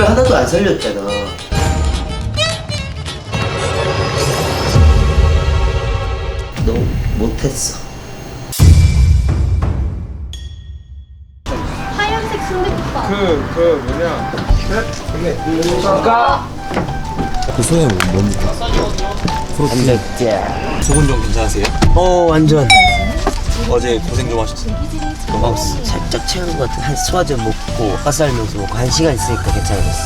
하나도 안 살렸잖아. 너 못했어. 하얀색 순대국밥. 뭐냐? 그 소에 뭡니까? 프로틴. 속은 좀 괜찮으세요? 완전. 어제 고생 좀 하셨어요. 살짝 체한 것 같은. 한 소화제 먹고 가스알 명수 먹고 1시간 있으니까 괜찮아졌어.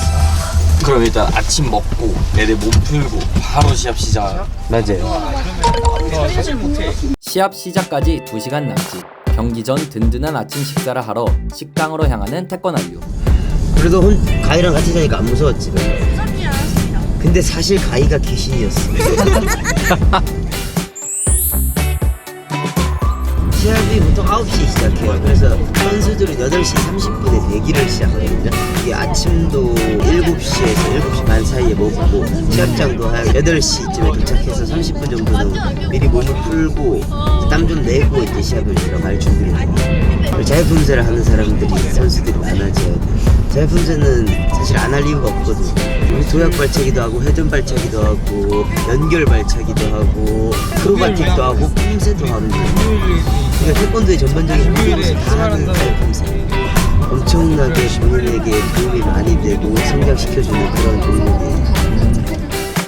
그럼 일단 아침 먹고 내일 몸 풀고 바로 시합 시작. 맞아요. 시합 시작까지 2시간 남짓. 경기 전 든든한 아침 식사를 하러 식당으로 향하는 태권아류. 그래도 가희랑 같이 자니까 안 무서웠지. 근데 사실 가희가 귀신이었어. 시합이 보통 9시에 시작해요. 그래서 선수들은 8시 30분에 대기를 시작하거든요. 이게 아침도 7시에서 7시 반 사이에 먹고 시합장도 한 8시쯤에 도착해서 30분 정도는 미리 몸을 풀고 땀 좀 내고 이제 시합을 들어갈 준비를 해요. 그리고 자유품새를 하는 사람들이 선수들이 많아져야 돼. 자유품새는 사실 안 할 이유가 없거든. 우리 도약 발차기도 하고 회전 발차기도 하고 연결 발차기도 하고 크로바틱도 하고 품새도 하는 거야. 그러니까 태권도의 전반적인 모든 것을 다 하는 자유품새. 엄청나게 본인에게 도움이 많이 되고 성장시켜주는 그런 종목이에요.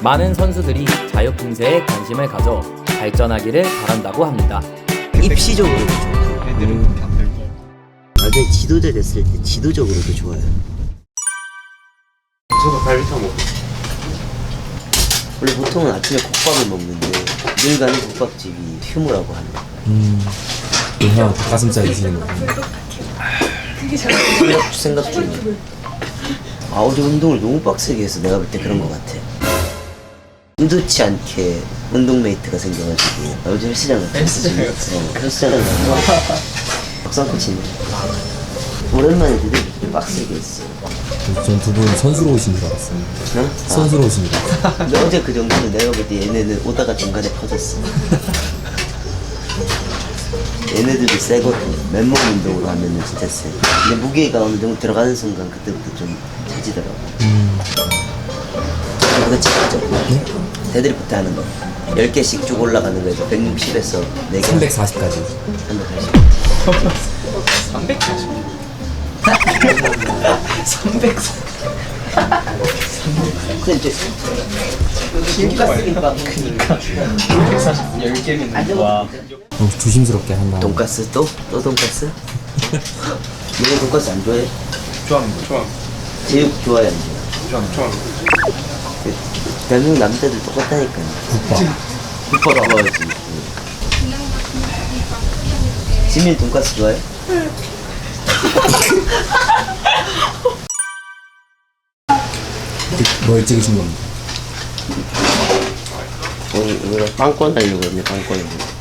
많은 선수들이 자유품새에 관심을 가져 발전하기를 바란다고 합니다. 입시적으로도 좋고 나중에 지도자 됐을 때 지도적으로도 좋아요. 저도 갈비탕 먹고. 원래 보통은 아침에 국밥을 먹는데 늘 가는 국밥집이 휴무라고 합니다. 형 닭가슴살 드시는 거. 생각 중이야. 어제 운동을 너무 빡세게 해서 내가 볼 때 그런 것 같아. 의도치 않게 운동메이트가 생겨가지고 어제 헬스장 갔다 헬스장 갔다 박상코 치네. 오랜만에 되게 빡세게 했어. 전 두 분 선수로 오신 줄 알았어요. 어? 선수로 오신 줄 알았어요. 근데 어제 그 정도는 내가 볼 때 얘네는 오다가 중간에 퍼졌어. 얘네들도 세거든. 맨몸 운동으로 하면은 진짜 세. 근데 무게가 어느 정도 들어가는 순간 그때부터 좀 차지더라고. 그거 찍었죠? 데드리프트 하는 거 10개씩 쭉 올라가는 거에서 160에서 4개 340까지. 340 근데 이제 돈가스 김밥 그니까 10개면 와. 조심스럽게 한다. 돈가스 또 돈가스? 너는 돈가스 안 좋아해? 좋아합니다. 좋아. 제육 좋아해 안 좋아해? 좋아. 대한민국 남자들 똑같다니까요. 국밥 좋아하지. 지민 돈가스 좋아해? 뭘 찍으신 겁니까? 오늘 빵권 하려고 했네. 빵권.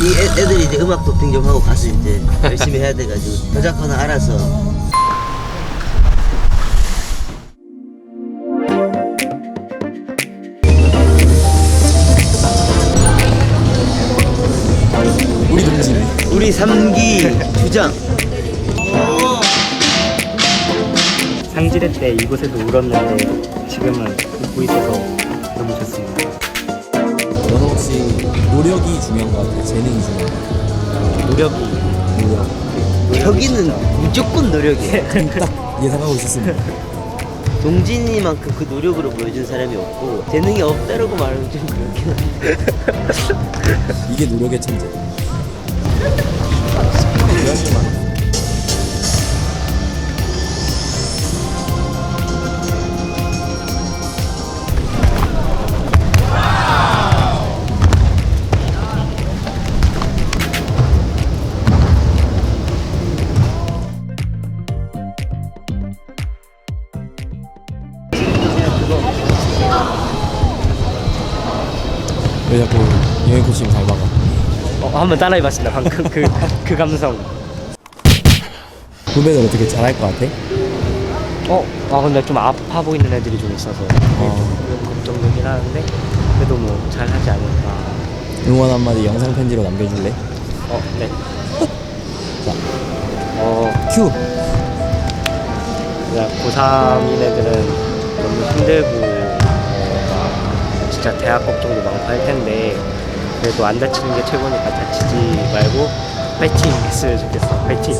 이 애들이 이제 음악 도핑 좀 하고 가서 이제 열심히 해야 돼가지고 저작권을 알아서. 우리 동지네. 우리 3기 주장. 상지대 때 이곳에서 울었는데 지금은 웃고 있어서 너무 좋습니다. 너는 혹시 노력이 중요한 것 같아? 재능이 중요한 것 같아? 노력. 혁이는 무조건 노력이야. 딱 예상하고 있었습니다. 동진이만큼 그 노력으로 보여준 사람이 없고 재능이 없다라고 말하면 좀 그렇긴 한데. 이게 노력의 천재. 왜 자꾸 영희 코치님 닮아가? 한번 따라해봤습니다. 방금 그 감성. 후배들 어떻게 잘할 것 같아? 근데 좀 아파 보이는 애들이 좀 있어서 좀 걱정되긴 하는데 그래도 뭐 잘하지 않을까. 응원 한마디 영상 편지로 남겨줄래? 네. 자, 큐! 그냥 고3인 애들은 너무 힘들고 막 진짜 대학 걱정도 많고 할 텐데 그래도 안 다치는 게 최고니까 다치지 말고 파이팅 했으면 좋겠어. 파이팅.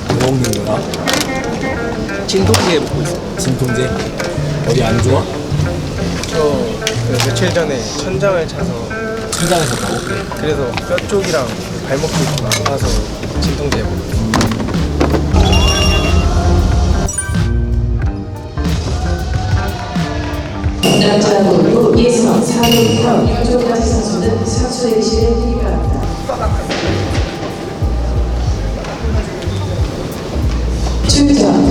뭐 먹는 거야? 진통제 먹고 있어. 진통제? 어디 안 좋아? 그 며칠 전에 천장을 차서 천장에서 나고? 그래서 뼈 쪽이랑 발목 쪽이 좀 아파서 진통제 먹고 있어. 남자분으로 예성 4위부터 유종까지 선수는 선수 대기실에 투입합니다. 출전.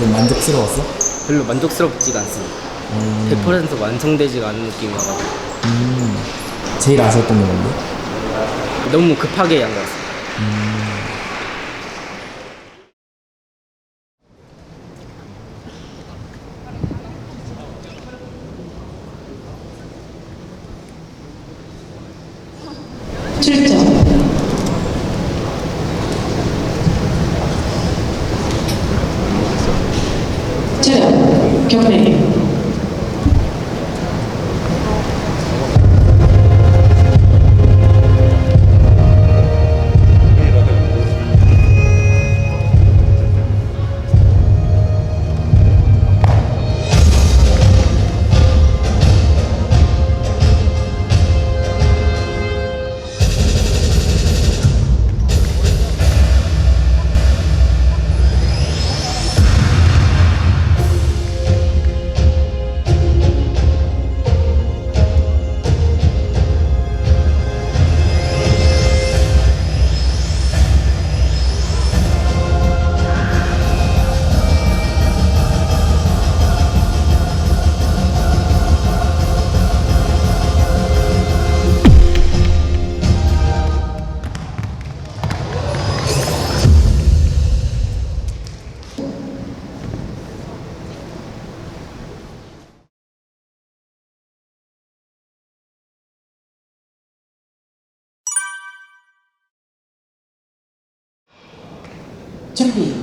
좀 만족스러웠어? 별로 만족스럽지가 않습니다. 100% 완성되지가 않은 느낌이어서 제일 아쉬웠던 게 뭔데? 너무 급하게 한 것 같습니다. 출전. 차렷. 경례. 준비.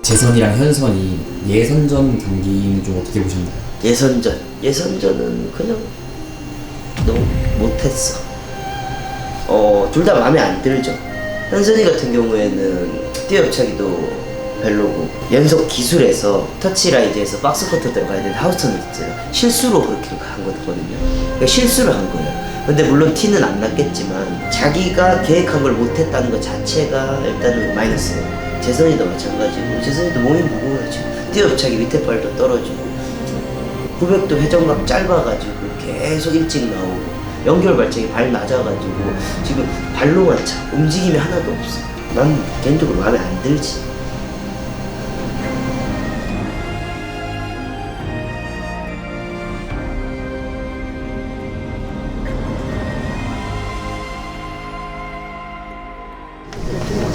재선이랑 현선이 예선전 경기는 좀 어떻게 보셨나요? 예선전은 그냥 너무 못했어. 둘 다 마음에 안 들죠. 현선이 같은 경우에는 뛰어차기도 별로고, 연속 기술에서 터치라이즈에서 박스커터 들어가야 되는데 하우스턴을 했어요. 실수로 그렇게 한 거거든요. 그러니까 실수를 한 거예요. 근데 물론 티는 안 났겠지만 자기가 계획한 걸 못했다는 것 자체가 일단은 마이너스예요. 재선이도 마찬가지고, 재선이도 몸이 무거워요. 지금 뛰어차기 밑에 발도 떨어지고, 900도 회전각 짧아가지고 계속 일찍 나오고, 연결 발차기 발 낮아가지고 지금 발로만 차. 움직임이 하나도 없어. 난 개인적으로 마음에 안 들지.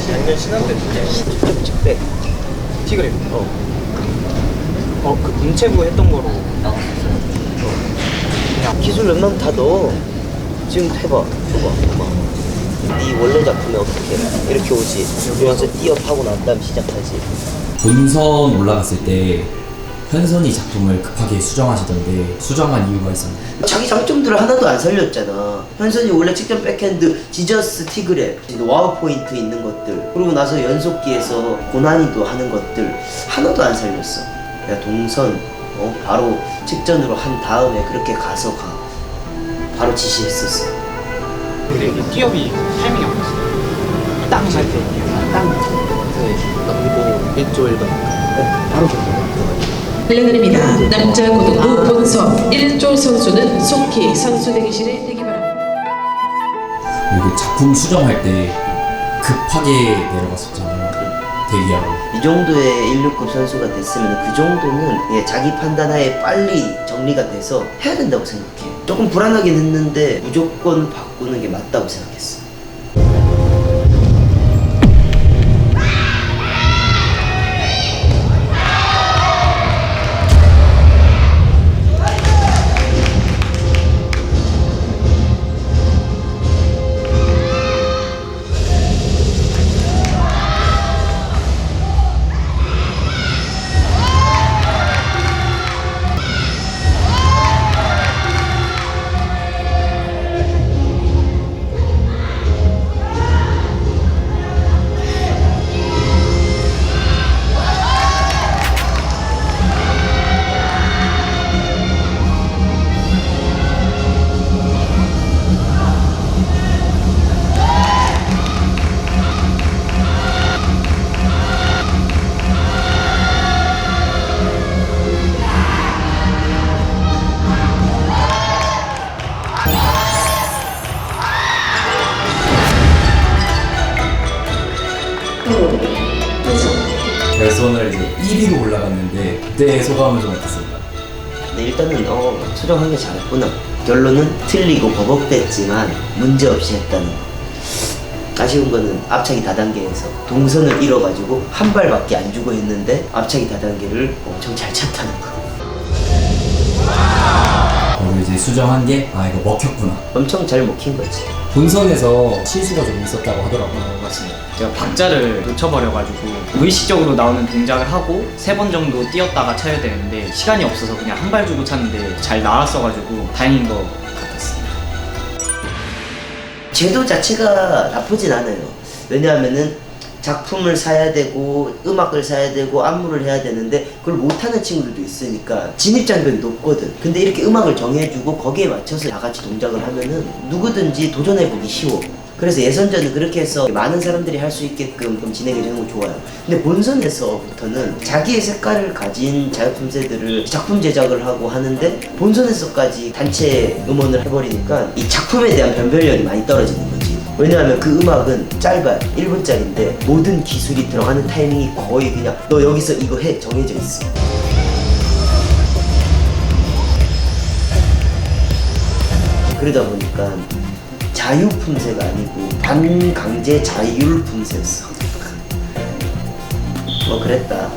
작년 신한대인데 직백. 티그램. 그 문체부 했던 거로. 기술 웬만하면 다 넣어. 지금 해봐. 네 원래 작품에 어떻게 이렇게 오지. 여기 와서 뛰어 파고 난 다음 시작하지. 본선 올라갔을 때 현선이 작품을 급하게 수정하시던데 수정한 이유가 있었나요? 자기 장점들을 하나도 안 살렸잖아. 현선이 원래 직전 백핸드 지저스 티그랩, 와우 포인트 있는 것들, 그러고 나서 연속기에서 고난이도 하는 것들 하나도 안 살렸어. 야, 동선 바로 직전으로 한 다음에 그렇게 가서 바로 지시했었어. 근데 이게 뛰업이 타이밍이 안 맞았어요. 땅 잘 때. 넘고 1조 1번. 바로 들어가요. 플래그입니다. 남자 고등부 본선 1조 선수는 속히 선수 대기실에 대기 바랍니다. 이게 작품 수정할 때 급하게 내려갔었잖아요. 대기하고. 이 정도의 16급 선수가 됐으면 그 정도는 자기 판단하에 빨리 정리가 돼서 해야 된다고 생각해. 조금 불안하긴 했는데 무조건 바꾸는 게 맞다고 생각했어. 결선을 이제 1위로 올라갔는데 그때 소감은 좀 어땠습니까? 근데 일단은 수정한 게 잘했구나. 결론은 틀리고 버벅댔지만 문제없이 했다는 거. 아쉬운 거는 앞차기 다단계에서 동선을 잃어가지고 한 발밖에 안 주고 했는데 앞차기 다단계를 엄청 잘 찼다는 거. 그리고 이제 수정한 게 이거 먹혔구나. 엄청 잘 먹힌 거지. 본선에서 실수가 좀 있었다고 하더라고요. 맞습니다. 제가 박자를 놓쳐버려가지고 무의식적으로 나오는 동작을 하고 3번 정도 뛰었다가 차야 되는데 시간이 없어서 그냥 한 발 주고 찼는데 잘 나왔어가지고 다행인 것 같았습니다. 제도 자체가 나쁘진 않아요. 왜냐하면은 작품을 사야 되고 음악을 사야 되고 안무를 해야 되는데 그걸 못하는 친구들도 있으니까 진입장벽이 높거든. 근데 이렇게 음악을 정해주고 거기에 맞춰서 다 같이 동작을 하면은 누구든지 도전해보기 쉬워. 그래서 예선전은 그렇게 해서 많은 사람들이 할 수 있게끔 좀 진행해주는 건 좋아요. 근데 본선에서부터는 자기의 색깔을 가진 자유품새들을 작품 제작을 하고 하는데 본선에서까지 단체 음원을 해버리니까 이 작품에 대한 변별력이 많이 떨어지는 거지. 왜냐하면 그 음악은 짧아요. 1분짜리인데 모든 기술이 들어가는 타이밍이 거의 그냥 너 여기서 이거 해 정해져 있어. 그러다 보니까 자유품새가 아니고 반강제 자율품새였어. 뭐 그랬다.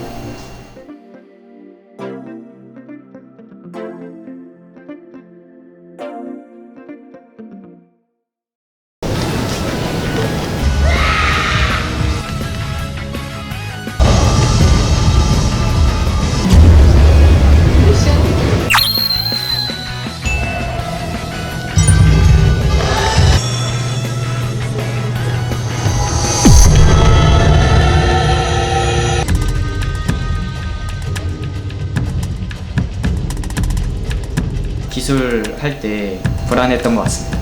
기술 할 때 불안했던 것 같습니다.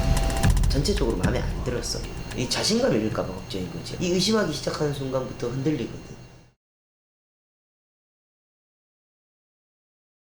전체적으로 마음에 안 들었어. 이 자신감을 잃을까봐 걱정인 거지. 이 의심하기 시작하는 순간부터 흔들리거든.